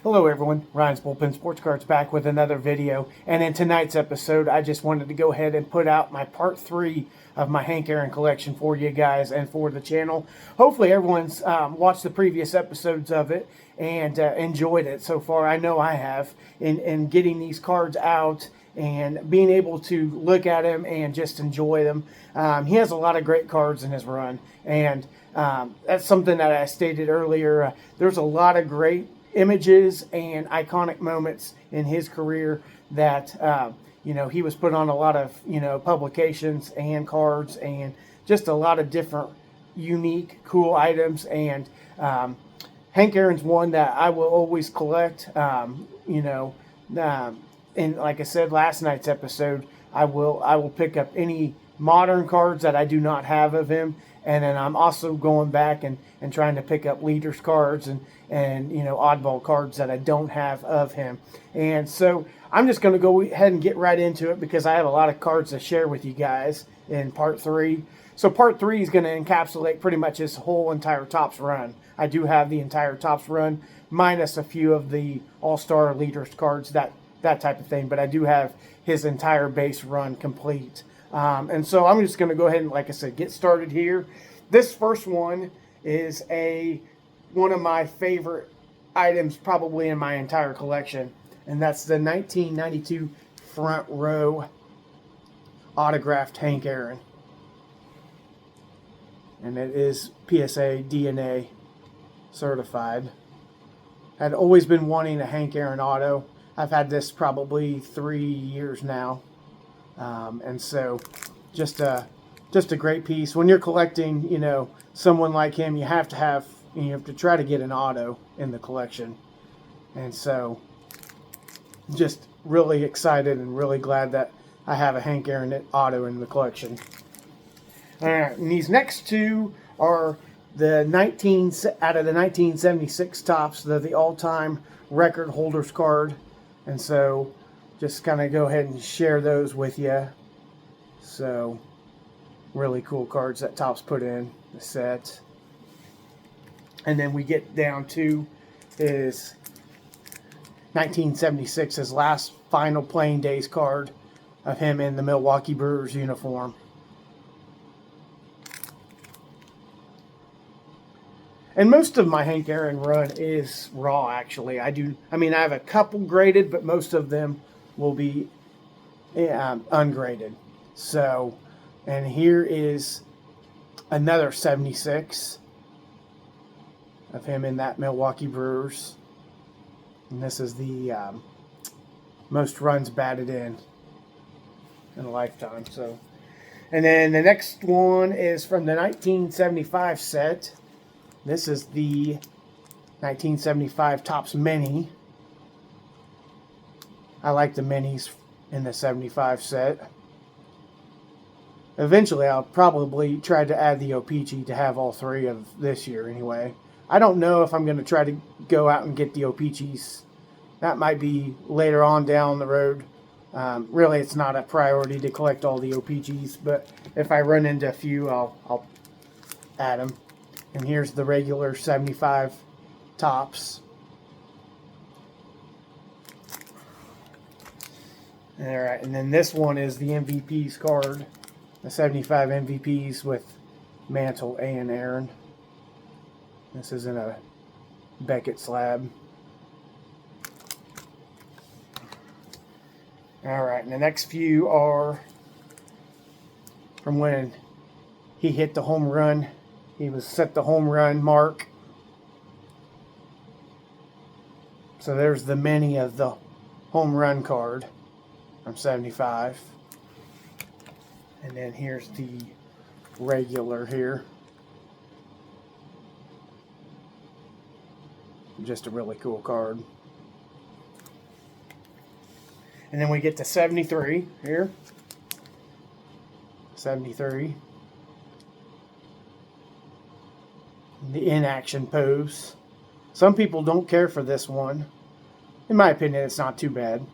Hello everyone, Ryan's Bullpen Sports Cards back with another video, and in tonight's episode I just wanted to go ahead and put out my part 3 of my Hank Aaron collection for you guys and for the channel. Hopefully everyone's watched the previous episodes of it and enjoyed it so far. I know I have in getting these cards out and being able to look at them and just enjoy them. He has a lot of great cards in his run, and that's something that I stated earlier. There's a lot of great images and iconic moments in his career that he was put on a lot of publications and cards and just a lot of different unique cool items, and Hank Aaron's one that I will always collect. And like I said last night's episode, I will pick up any modern cards that I do not have of him, and then I'm also going back and trying to pick up leaders cards and oddball cards that I don't have of him. And so I'm just going to go ahead and get right into it because I have a lot of cards to share with you guys in part 3. So part 3 is going to encapsulate pretty much his whole entire Topps run. I do have the entire Topps run minus a few of the All-Star leaders cards, that type of thing, but I do have his entire base run complete. And so I'm just going to go ahead and, like I said, get started here. This first one is one of my favorite items probably in my entire collection, and that's the 1992 front row autographed Hank Aaron. And it is PSA DNA certified. I'd always been wanting a Hank Aaron auto. I've had this probably 3 years now. And so just a great piece. When you're collecting, someone like him, you have to try to get an auto in the collection. And so just really excited and really glad that I have a Hank Aaron auto in the collection. All right, and these next two are out of the 1976 Topps. They're the all-time record holders card. And so just kind of go ahead and share those with you. So really cool cards that Topps put in the set. And then we get down to his 1976, his last final playing days card of him in the Milwaukee Brewers uniform. And most of my Hank Aaron run is raw, actually. I have a couple graded, but most of them will be ungraded. So, and here is another 76 of him in that Milwaukee Brewers. And this is the most runs batted in a lifetime. So, and then the next one is from the 1975 set. This is the 1975 Topps Mini. I like the minis in the 75 set. Eventually, I'll probably try to add the O-Pee-Chee to have all 3 of this year anyway. I don't know if I'm going to try to go out and get the O-Pee-Chees. That might be later on down the road. Really, it's not a priority to collect all the O-Pee-Chees, but if I run into a few, I'll add them. And here's the regular 75 Topps. Alright, and then this one is the MVP's card. The 75 MVPs with Mantle and Aaron. This is in a Beckett slab. Alright, and the next few are from when he hit the home run. He was set the home run mark. So there's the mini of the home run card from 75. And then here's the regular here. Just a really cool card. And then we get to 73 here. 73. The inaction pose. Some people don't care for this one. In my opinion, it's not too bad.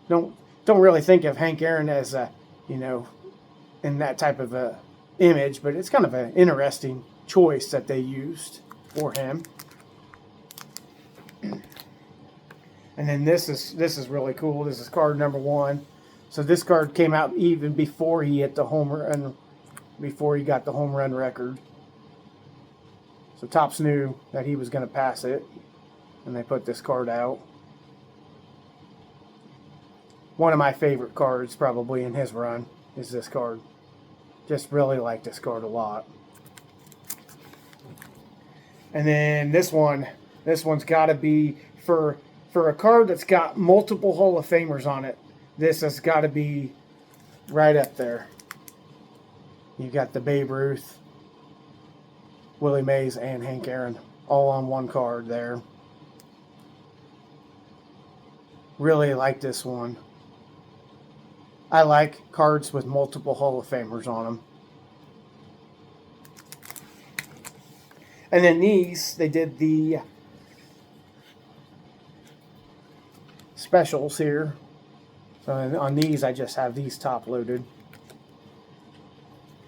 Don't really think of Hank Aaron as a, in that type of a image, but it's kind of an interesting choice that they used for him. And then this is really cool. This is card number 1. So this card came out even before he hit the home run, before he got the home run record. So Topps knew that he was going to pass it, and they put this card out. One of my favorite cards probably in his run is this card. Just really like this card a lot. And then this one's got to be for a card that's got multiple Hall of Famers on it. This has got to be right up there. You got the Babe Ruth, Willie Mays, and Hank Aaron all on one card there. Really like this one. I like cards with multiple Hall of Famers on them. And then these, they did the specials here. So on these, I just have these top loaded.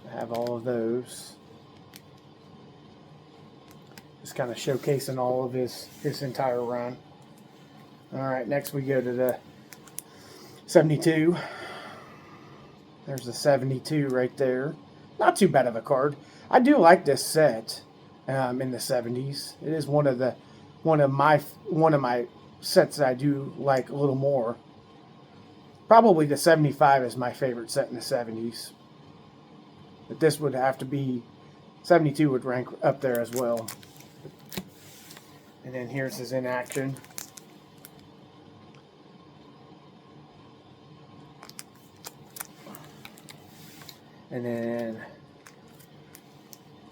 I have all of those. Just kind of showcasing all of his entire run. Alright, next we go to the 72. There's the 72 right there. Not too bad of a card. I do like this set in the 70s. It is one of my sets that I do like a little more. Probably the 75 is my favorite set in the 70s. But this would have to be 72 would rank up there as well. And then here's his in action. And then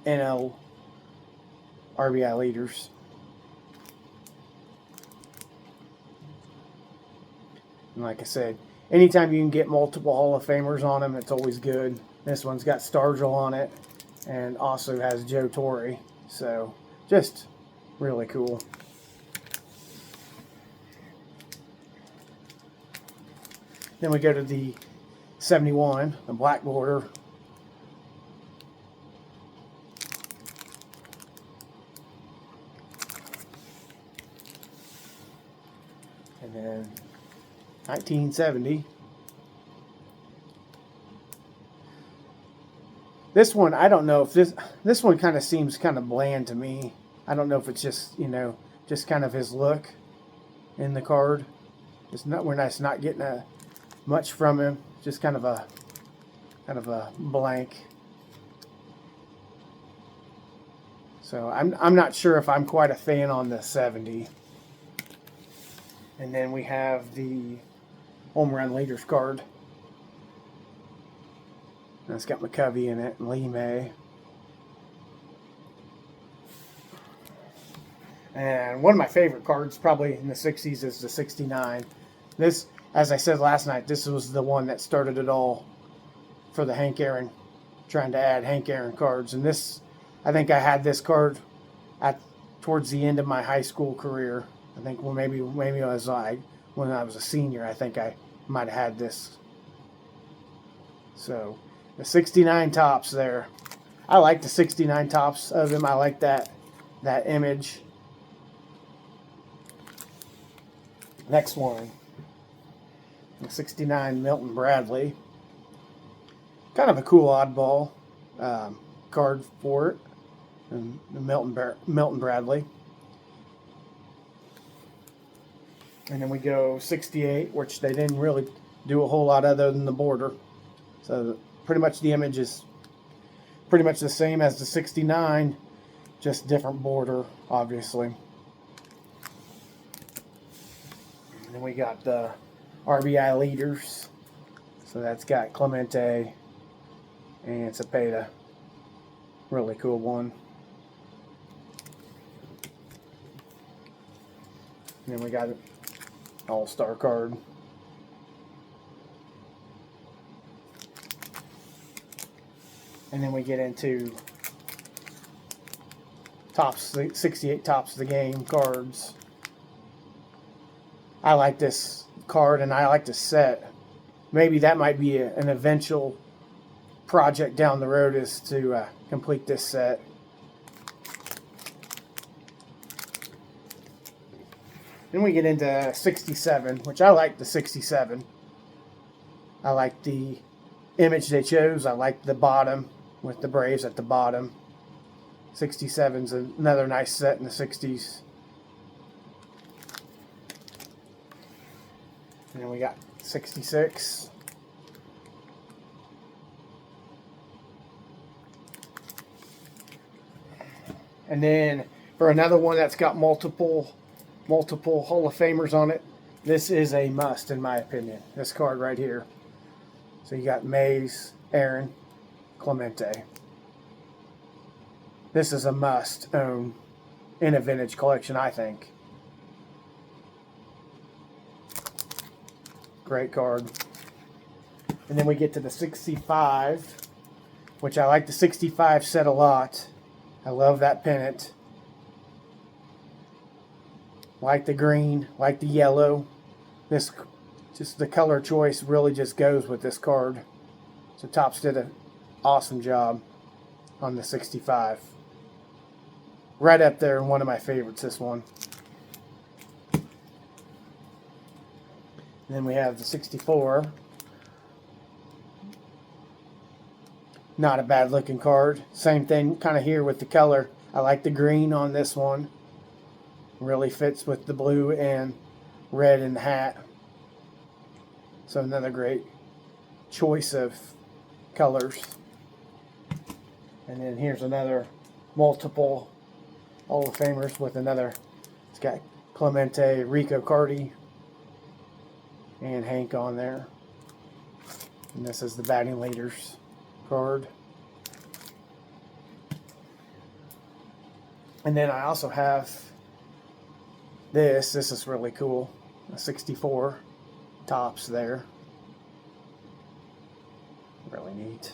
NL RBI leaders. And like I said, anytime you can get multiple Hall of Famers on them, it's always good. This one's got Stargell on it and also has Joe Torre. So just really cool. Then we go to the 71, the black border. And then 1970. This one, I don't know if this one kind of seems kind of bland to me. I don't know if it's just, just kind of his look in the card. We're not getting much from him. Just kind of a blank. So I'm not sure if I'm quite a fan on the 70. And then we have the home run leaders card. And it's got McCovey in it and Lee May. And one of my favorite cards probably in the 60s is the 69. This, as I said last night, this was the one that started it all for the Hank Aaron, trying to add Hank Aaron cards. And this, I think I had this card towards the end of my high school career. I think maybe when I was a senior, I think I might have had this. So the 69 tops there. I like the 69 tops of them. I like that image. Next one. The 69 Milton Bradley. Kind of a cool oddball card for it. And the Milton Bradley. And then we go 68, which they didn't really do a whole lot other than the border. So pretty much the image is pretty much the same as the 69, just different border, obviously. And then we got the RBI leaders. So that's got Clemente and Cepeda. Really cool one. And then we got an all-star card. And then we get into tops, 68 tops of the game cards. I like this card and I like this set. Maybe that might be an eventual project down the road, is to complete this set. Then we get into 67, which I like the 67. I like the image they chose. I like the bottom with the Braves at the bottom. 67's another nice set in the 60s. And then we got 66. And then for another one that's got multiple Hall of Famers on it, this is a must in my opinion. This card right here. So you got Mays, Aaron, Clemente. This is a must own in a vintage collection, I think. Great card. And then we get to the 65, which I like the 65 set a lot. I love that pennant. Like the green, like the yellow. This, just the color choice really just goes with this card. So Topps did an awesome job on the 65. Right up there, and one of my favorites, this one. And then we have the 64. Not a bad looking card. Same thing kind of here with the color. I like the green on this one. Really fits with the blue and red in the hat. So another great choice of colors. And then here's another multiple Hall of Famers with another. It's got Clemente, Rico Carty, and Hank on there. And this is the batting leaders card. And then I also have this. This is really cool. A 64 Topps there. Really neat.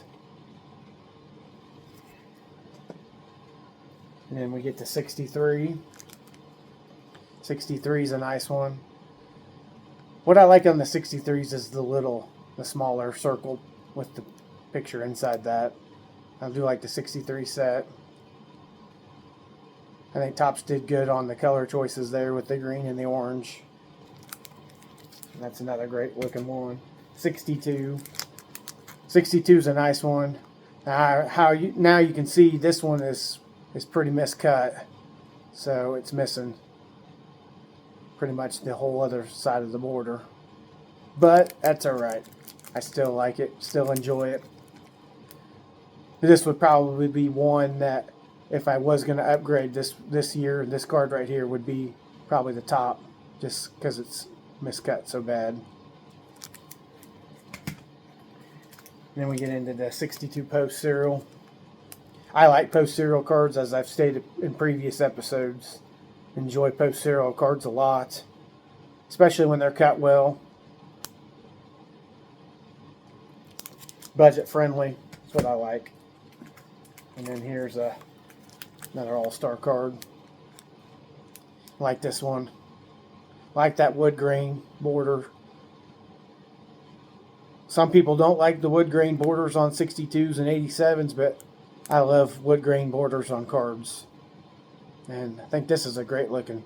And then we get to 63. 63 is a nice one. What I like on the 63s is the smaller circle with the picture inside that. I do like the 63 set. I think Topps did good on the color choices there with the green and the orange. And that's another great looking one. 62. 62 is a nice one. Now you can see this one is pretty miscut. So it's missing pretty much the whole other side of the border. But that's alright. I still like it, still enjoy it. This would probably be one that if I was going to upgrade this year, this card right here would be probably the top, just because it's miscut so bad. Then we get into the 62 post serial. I like post serial cards, as I've stated in previous episodes. Enjoy post serial cards a lot, especially when they're cut well. Budget friendly, that's what I like. And then here's another all-star card. Like this one. Like that wood grain border. Some people don't like the wood grain borders on 62s and 87s, but I love wood grain borders on cards. And I think this is a great looking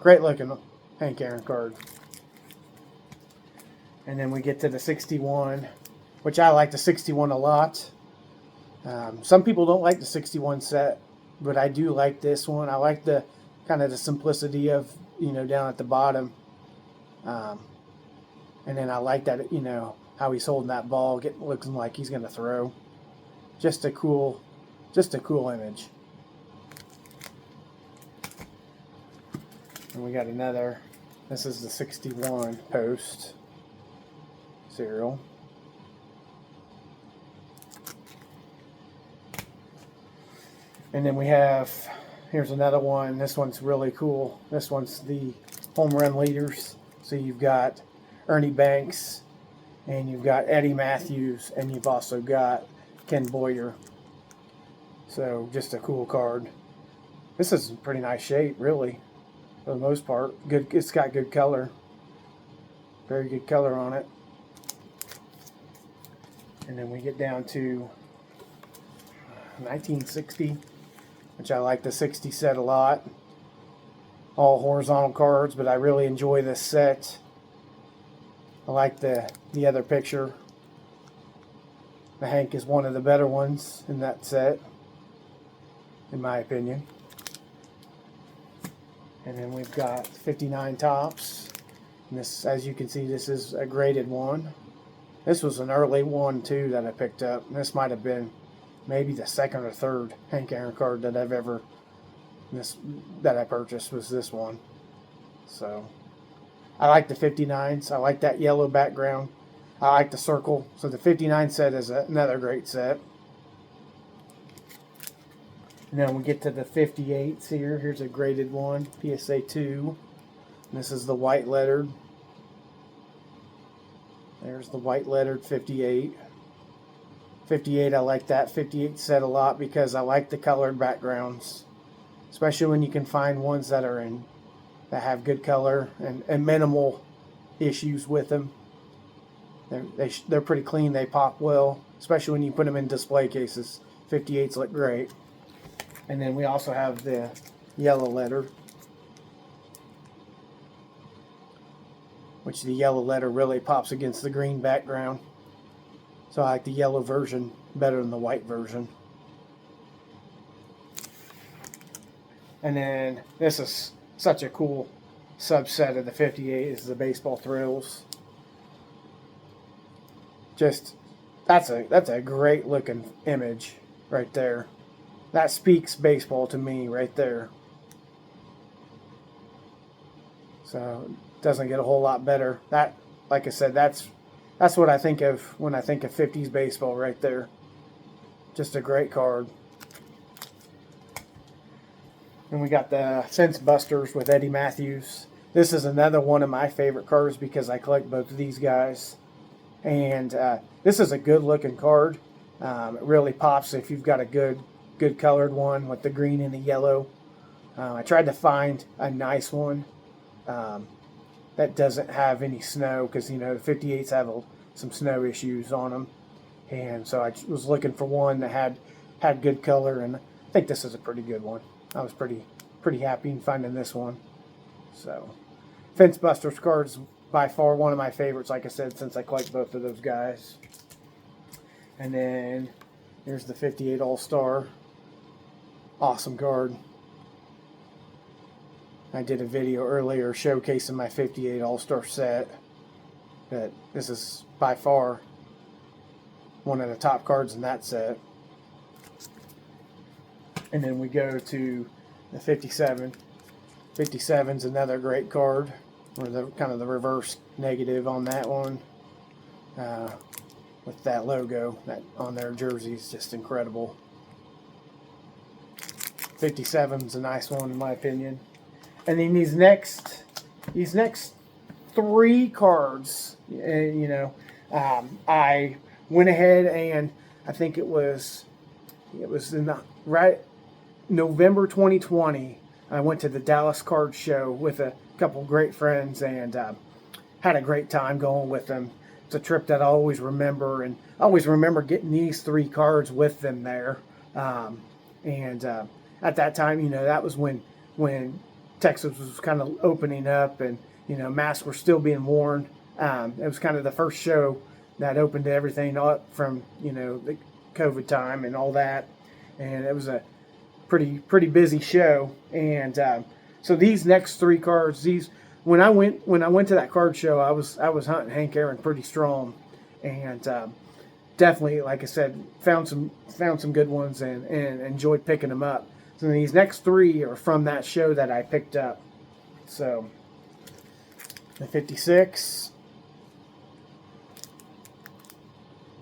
Hank Aaron card. And then we get to the 61, which I like the 61 a lot. Some people don't like the 61 set, but I do like this one. I like the kind of the simplicity of, down at the bottom. And then I like that, how he's holding that ball, looking like he's going to throw. Just a cool image. And we got another, this is the 61 post serial. And then we have, here's another one. This one's really cool. This one's the home run leaders. So you've got Ernie Banks, and you've got Eddie Matthews, and you've also got Ken Boyer. So just a cool card. This is in pretty nice shape, really, for the most part. Good. It's got good color. Very good color on it. And then we get down to 1960, which I like the 60 set a lot. all horizontal cards, but I really enjoy this set. I like the other picture. The Hank is one of the better ones in that set, in my opinion. And then we've got 59 Topps. And this, as you can see, this is a graded one. This was an early one too that I picked up. And this might have been maybe the second or third Hank Aaron card that I've ever that I purchased was this one. So I like the 59s. I like that yellow background. I like the circle. So the 59 set is another great set. And then we get to the 58s here. Here's a graded one, PSA 2. And this is the white lettered. There's the white lettered 58. 58, I like that 58 set a lot because I like the colored backgrounds. Especially when you can find ones that have good color and minimal issues with them. They're pretty clean. They pop well, especially when you put them in display cases. 58s look great. And then we also have the yellow letter, which the yellow letter really pops against the green background. So I like the yellow version better than the white version. And then this is such a cool subset of the 58 is the Baseball Thrills. Just that's a great looking image right there. That speaks baseball to me right there. So it doesn't get a whole lot better. That, like I said, that's what I think of when I think of 50s baseball right there. Just a great card. And we got the Sense Busters with Eddie Matthews. This is another one of my favorite cards because I collect both of these guys. And this is a good looking card. It really pops if you've got a good colored one with the green and the yellow. I tried to find a nice one that doesn't have any snow because, you know, the 58s have some snow issues on them. And so I was looking for one that had good color, and I think this is a pretty good one. I was pretty happy in finding this one. So Fence Busters cards by far one of my favorites, like I said, since I collect both of those guys. And then here's the 58 All-Star. Awesome card. I did a video earlier showcasing my 58 All-Star set. But this is by far one of the top cards in that set. And then we go to the 57. 57's another great card. Or the kind of the reverse negative on that one. With that logo that on their jersey is just incredible. 57's a nice one in my opinion. And then these next three cards, you know, I went ahead and I think it was in the November 2020. I went to the Dallas Card Show with a couple great friends and had a great time going with them. It's a trip that I always remember, and I always remember getting these three cards with them there. At that time, you know, that was when Texas was kind of opening up, and you know, masks were still being worn. It was kind of the first show that opened everything up from, you know, the COVID time and all that, and it was a pretty busy show. And so these next three cards, when I went to that card show, I was hunting Hank Aaron pretty strong, and definitely, like I said, found some good ones and enjoyed picking them up. So these next three are from that show that I picked up. So the 56.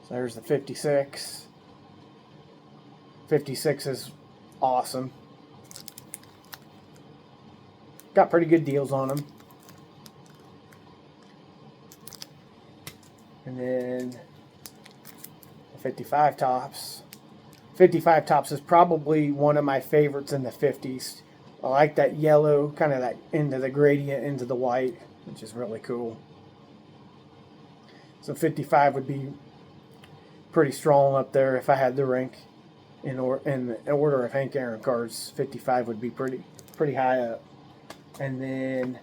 So there's the 56. 56 is awesome. Got pretty good deals on them. And then the 55 Topps. 55 Topps is probably one of my favorites in the 50s. I like that yellow, kind of that into the gradient, into the white, which is really cool. So 55 would be pretty strong up there if I had the rank in the order of Hank Aaron cards. 55 would be pretty high up. And then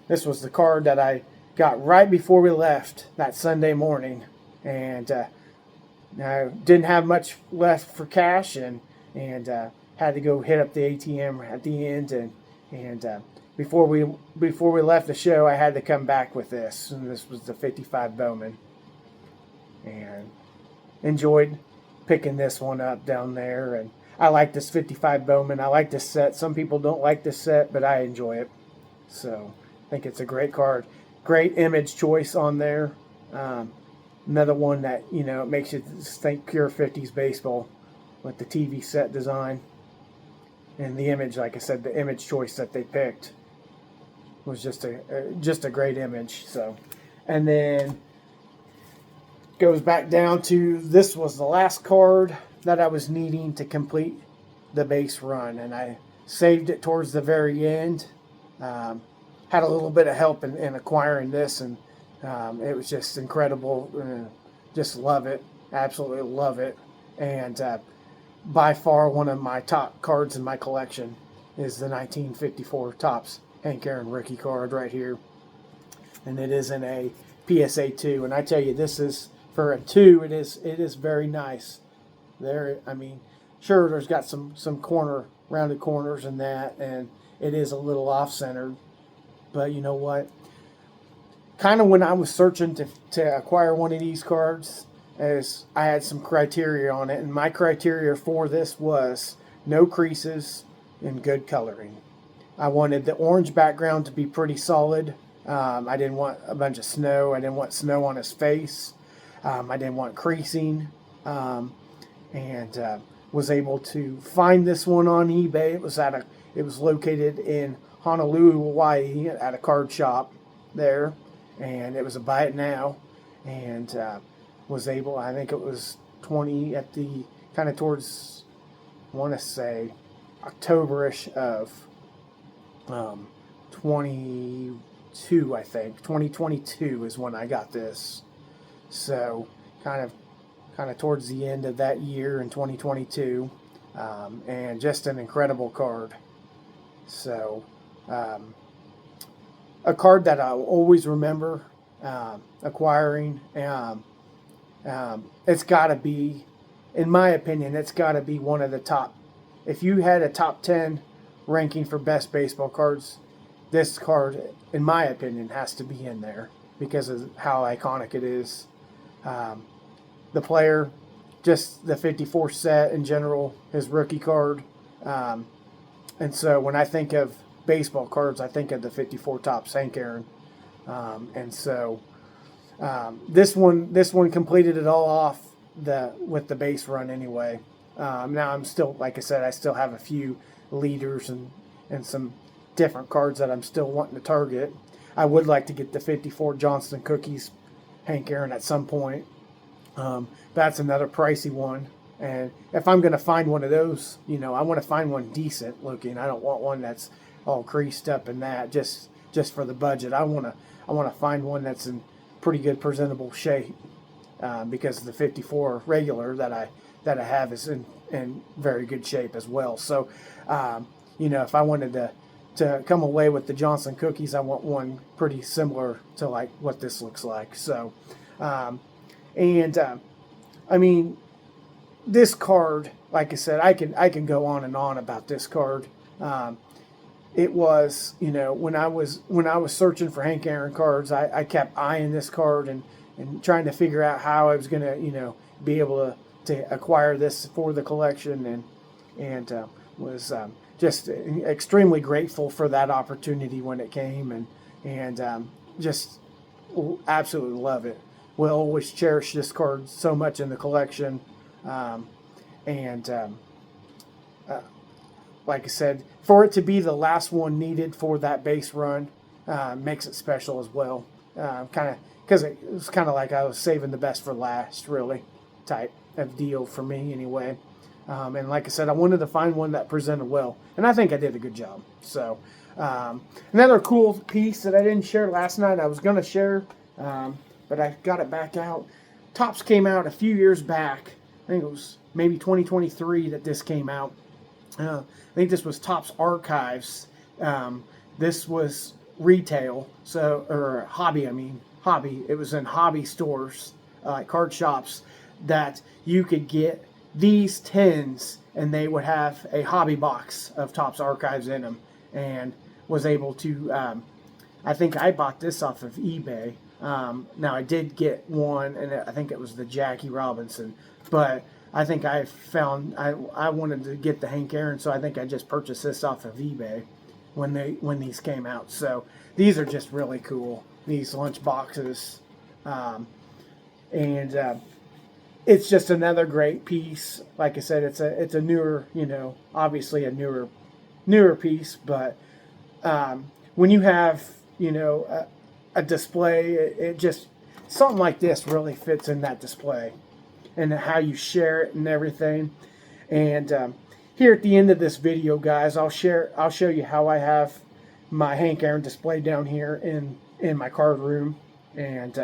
this was the card that I got right before we left that Sunday morning. And I didn't have much left for cash, and had to go hit up the ATM at the end. And before we left the show, I had to come back with this. And this was the 55 Bowman. And enjoyed picking this one up down there. And I like this 55 Bowman. I like this set. Some people don't like this set, but I enjoy it. So I think it's a great card. Great image choice on there. Another one that, it makes you think pure 50s baseball with the TV set design. And the image, like I said, the image choice that they picked was just a great image. So, and then goes back down to, this was the last card that I was needing to complete the base run, and I saved it towards the very end. Had a little bit of help in acquiring this, and it was just incredible. Just love it. Absolutely love it. And by far one of my top cards in my collection is the 1954 Topps Hank Aaron rookie card right here. And it is in a PSA 2. And I tell you, this is, for a 2, it is very nice. Sure, there's got some rounded corners and that, and it is a little off-centered. But you know what? Kind of when I was searching to acquire one of these cards, as I had some criteria on it, and my criteria for this was no creases and good coloring. I wanted the orange background to be pretty solid. I didn't want a bunch of snow. I didn't want snow on his face. I didn't want creasing. And was able to find this one on eBay. It was located in Honolulu, Hawaii, at a card shop there, and it was a buy it now, and was able, I think it was 20 at the kind of towards, I want to say Octoberish of 22, I think 2022 is when I got this. So kind of towards the end of that year in 2022, and just an incredible card. So a card that I'll always remember acquiring. It's got to be, in my opinion, it's got to be one of the top. If you had a top 10 ranking for best baseball cards, this card, in my opinion, has to be in there because of how iconic it is. The player, just the 54 set in general, his rookie card. And so when I think of baseball cards, I think of the 54 Topps Hank Aaron. And so this one completed it all off with the base run anyway. Now I'm still, like I said, I still have a few leaders and some different cards that I'm still wanting to target. I would like to get the 54 Johnston Cookies Hank Aaron at some point. That's another pricey one. And if I'm going to find one of those, I want to find one decent looking. I don't want one that's all creased up and that just for the budget. I want to find one that's in pretty good presentable shape, because the 54 regular that I have is in very good shape as well. So, if I wanted to come away with the Johnston Cookies, I want one pretty similar to like what this looks like. So, this card, like I said, I can go on and on about this card. It was, when I was searching for Hank Aaron cards, I kept eyeing this card and trying to figure out how I was going to, be able to acquire this for the collection, and was just extremely grateful for that opportunity when it came, and just absolutely love it. Will always cherish this card so much in the collection. Like I said, for it to be the last one needed for that base run makes it special as well. Because it was kind of like I was saving the best for last, really, type of deal for me anyway. And like I said, I wanted to find one that presented well, and I think I did a good job. So another cool piece that I didn't share last night, I was going to share, but I got it back out. Topps came out a few years back. I think it was maybe 2023 that this came out. I think this was Topps Archives. This was retail, so, or hobby. It was in hobby stores, card shops, that you could get these tins, and they would have a hobby box of Topps Archives in them, and was able to. I think I bought this off of eBay. Now I did get one, and I think it was the Jackie Robinson, but I think I found I wanted to get the Hank Aaron, so I think I just purchased this off of eBay when these came out. So these are just really cool. These lunch boxes, and it's just another great piece. Like I said, it's a newer, obviously a newer piece, but when you have a display, it just something like this really fits in that display, and how you share it and everything. And here at the end of this video, guys, I'll show you how I have my Hank Aaron display down here in my card room, and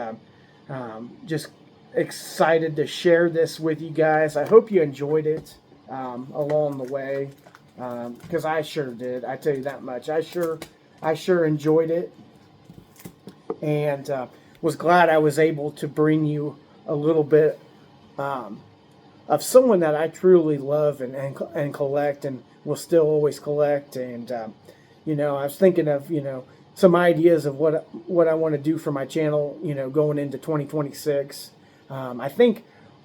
just excited to share this with you guys. I hope you enjoyed it along the way, because I sure did. I tell you that much. I sure enjoyed it, and was glad I was able to bring you a little bit of someone that I truly love and collect, and will still always collect. And I was thinking of some ideas of what I want to do for my channel, going into 2026. I think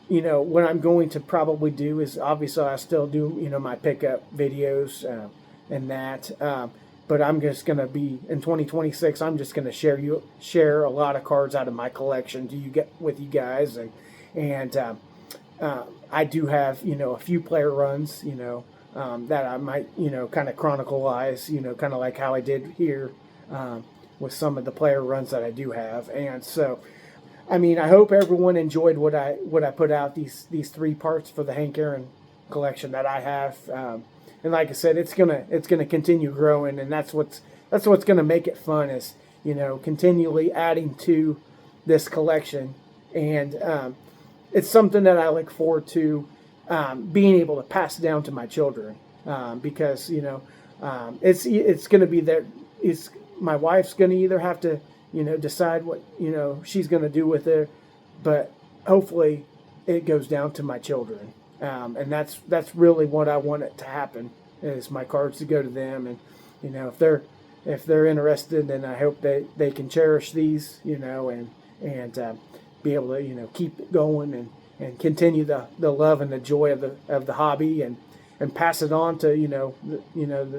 what I'm going to probably do is, obviously I still do my pickup videos and that, but I'm just going to be in 2026. I'm just going to share a lot of cards out of my collection with you guys, and I do have a few player runs that I might kind of chronicleize, kind of like how I did here with some of the player runs that I do have. And so I hope everyone enjoyed what I put out, these 3 parts for the Hank Aaron collection that I have. And like I said, it's gonna continue growing, and that's what's gonna make it fun, is continually adding to this collection. And it's something that I look forward to being able to pass down to my children, because it's gonna be there. My wife's gonna either have to decide what she's gonna do with it, but hopefully it goes down to my children. And that's really what I want it to happen, is my cards to go to them. And if they're interested, then I hope they can cherish these, and be able to keep it going, and continue the love and the joy of the hobby, and pass it on to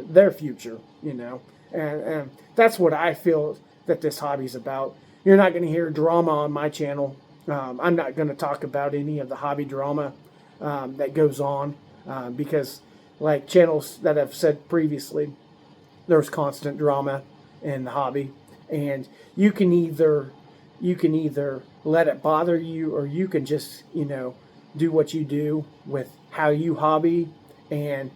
their future. And that's what I feel that this hobby's about. You're not going to hear drama on my channel. I'm not going to talk about any of the hobby drama that goes on, because like channels that I've said previously, there's constant drama in the hobby, and you can either let it bother you, or you can just do what you do with how you hobby. And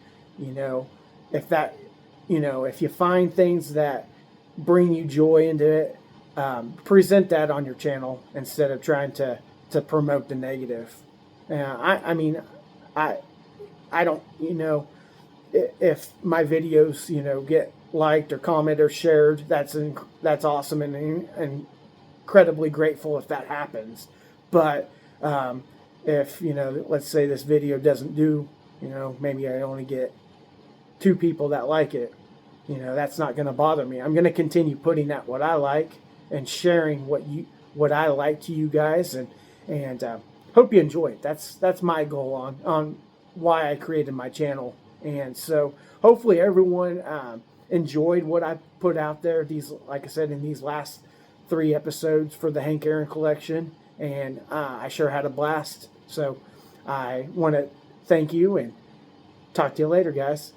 if you find things that bring you joy into it, present that on your channel instead of trying to promote the negative. I don't, if my videos, get liked or commented or shared, that's awesome, and incredibly grateful if that happens. But if, let's say this video doesn't do, maybe I only get 2 people that like it, that's not going to bother me. I'm going to continue putting out what I like and sharing what I like to you guys, and hope you enjoy it. That's my goal on why I created my channel. And so hopefully everyone enjoyed what I put out there. These, like I said, in these last 3 episodes for the Hank Aaron collection, and I sure had a blast. So I want to thank you, and talk to you later, guys.